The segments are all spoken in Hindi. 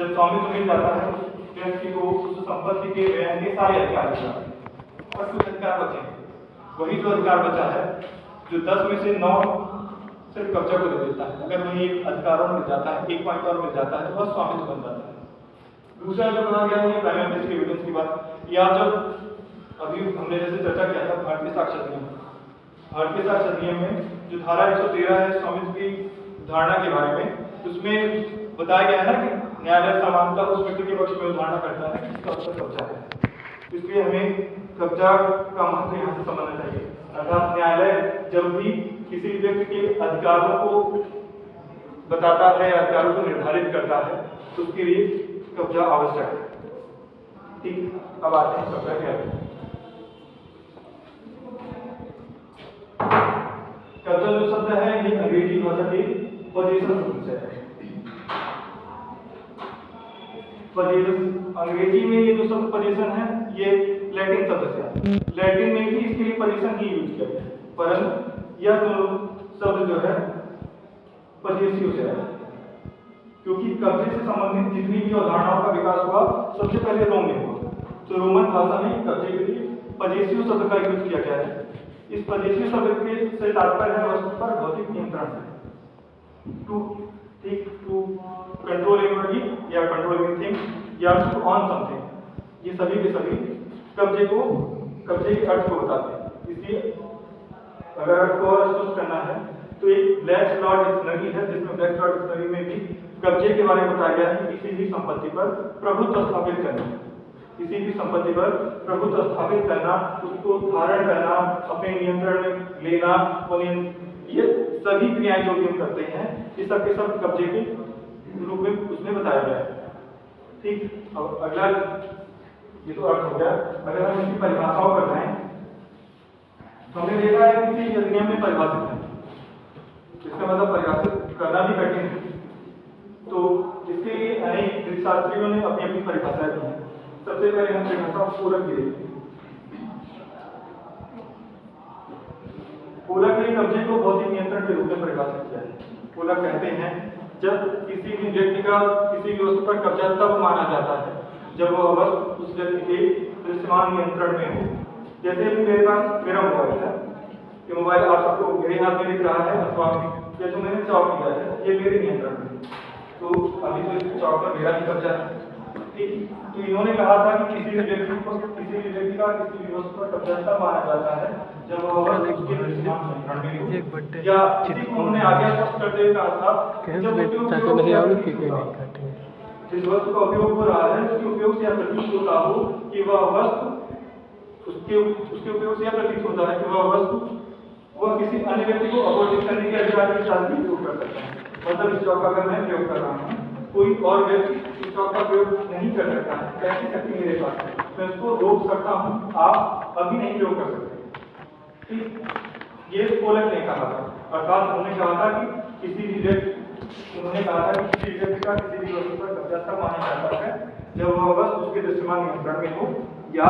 जब स्वामित्व मिल जाता है उस व्यक्ति को उस संपत्ति के व्यय के सारे अधिकार मिल जाते हैं और कुछ अधिकार बचे। वही जो अधिकार बचा है जो 10 में से 9 सिर्फ कब्जा को दे देता है। अगर वही एक अधिकार और मिल जाता है, एक पॉइंट और मिल जाता है तो वह स्वामित्व बन जाता है। दूसरा जो कहा गया है प्राइमरी बेसिक एविडेंस की बात, या जब अभी हमने जैसे चर्चा किया था भारतीय साक्ष्य अधिनियम, भारतीय साक्ष्य अधिनियम में जो धारा 113 है स्वामित्व की धारणा के बारे में, उसमें बताया गया है ना कि न्यायालय समानता उस व्यक्ति के पक्ष में धारणा करता है जिसका उस पर कब्जा है। इसलिए हमें कब्जा का महत्व यहाँ से समझना चाहिए। अर्थात न्यायालय जब भी किसी व्यक्ति के अधिकारों को बताता है, अधिकारों को निर्धारित करता है, तो उसके लिए कब्जा आवश्यक है। ठीक, अब आते हैं कब्जा क्या है। कब्जा जो शब्द है ये अंग्रेजी भाषा के पोजीशन शब्द से है। अंग्रेजी में ये जो शब्द पोजीशन है ये लैटिन शब्द से है। लैटिन में भी इसके लिए पोजीशन ही यूज किया गया है, परंतु यह दोनों शब्द जो है पोजेसिव से है, क्योंकि कब्जे से संबंधित जितनी भी अवधारणाओं का विकास हुआ सबसे पहले रोम में हुआ। तो रोमन भाषा में कब्जे के लिए पोजेसिव शब्द का यूज किया गया है। इस पोजेसिव शब्द के से तात्पर्य है वस्तु पर भौतिक नियंत्रण है। टू कंट्रोल एनीबॉडी या कंट्रोल एनीथिंग या टू ऑन समथिंग, ये सभी के सभी कब्जे के अर्थ को बताते हैं। इसलिए अगर अर्थ को और स्पष्ट करना है तो एक ब्लैक लॉ डिक्शनरी है जिसमें ब्लैक लॉ डिक्शनरी में भी कब्जे के बारे में बताया गया है कि किसी भी संपत्ति पर प्रभुत्व स्थापित करना, किसी भी संपत्ति पर प्रभुत्व स्थापित करना, उसको धारण करना, अपने नियंत्रण में लेना, ये सभी क्रियाएं जो भी हम करते हैं ये सब के सब कब्जे के रूप में उसमें बताया गया है। ठीक, अब अगला ये तो अर्थ हो गया। अगर हम इसकी परिभाषाओं पर जाएं तो हमने देखा है कि किसी अधिनियम में परिभाषित है, इसका मतलब परिभाषित करना भी कठिन है। तो इसके लिए अनेक शास्त्रियों ने अपनी अपनी परिभाषाएं दी हैं। सबसे पहले हम परिभाषा पूरक की देखते हैं। पूरक ने कब्जे को भौतिक नियंत्रण के रूप में परिभाषित किया है। पूरक कहते हैं जब किसी भी व्यक्ति का किसी भी वस्तु पर कब्जा तब माना जाता है जब वह वस्तु उस व्यक्ति के दृश्यमान नियंत्रण में हो। जैसे अभी मेरे पास मेरा मोबाइल है, ये मोबाइल आप सबको मेरे हाथ में दिख रहा है अथवा या जो मैंने चौक किया है ये मेरे नियंत्रण में, तो अभी तो इस चौक पर मेरा ही कब्जा है। ठीक, तो इन्होंने कहा था कि किसी भी व्यक्ति का किसी भी वस्तु पर कब्जा तब माना जाता है जब वह उसके दृश्यमान नियंत्रण में हो। या किसी को उन्होंने आगे स्पष्ट करते हुए कहा था जब जिस वस्तु का उपयोग हो रहा है उसके उपयोग से यह प्रतीत होता हो कि वह वस्तु उसके उपयोग से यह प्रतीत होता है कि वह वस्तु वह किसी अन्य व्यक्ति को अपोजिट करने के अधिकार के साथ भी उपयोग कर सकता है। मतलब इस चौक का अगर मैं प्रयोग कर रहा हूँ, कोई और व्यक्ति इस चौक का प्रयोग नहीं कर सकता है, कैसी शक्ति मेरे पास है, मैं उसको रोक सकता हूँ, आप अभी नहीं प्रयोग कर सकते। ठीक, ये पोलक ने कहा था। अर्थात उन्होंने कहा था कि किसी भी व्यक्ति का किसी भी वस्तु पर कब्जा तब माना जाता है जब वह वस्तु उसके दृश्यमान नियंत्रण में हो या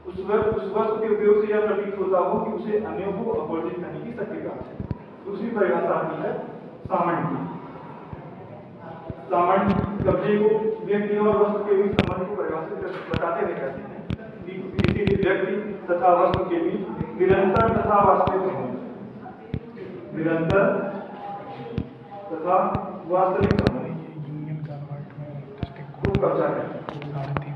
उस वस्तु के उपयोग से यह प्रतीत होता हो कि उसे अन्यों को अपोजिट करने की शक्ति प्राप्त है। दूसरी परिभाषा आती है सामंत की। सामंत कब्जे को व्यक्ति और वस्तु के बीच संबंध को परिभाषित बताते हुए कहते हैं कि किसी भी व्यक्ति तथा वस्तु के बीच निरंतर तथा वास्तविक संबंध, निरंतर तथा वास्तविक संबंध को कब्जा है।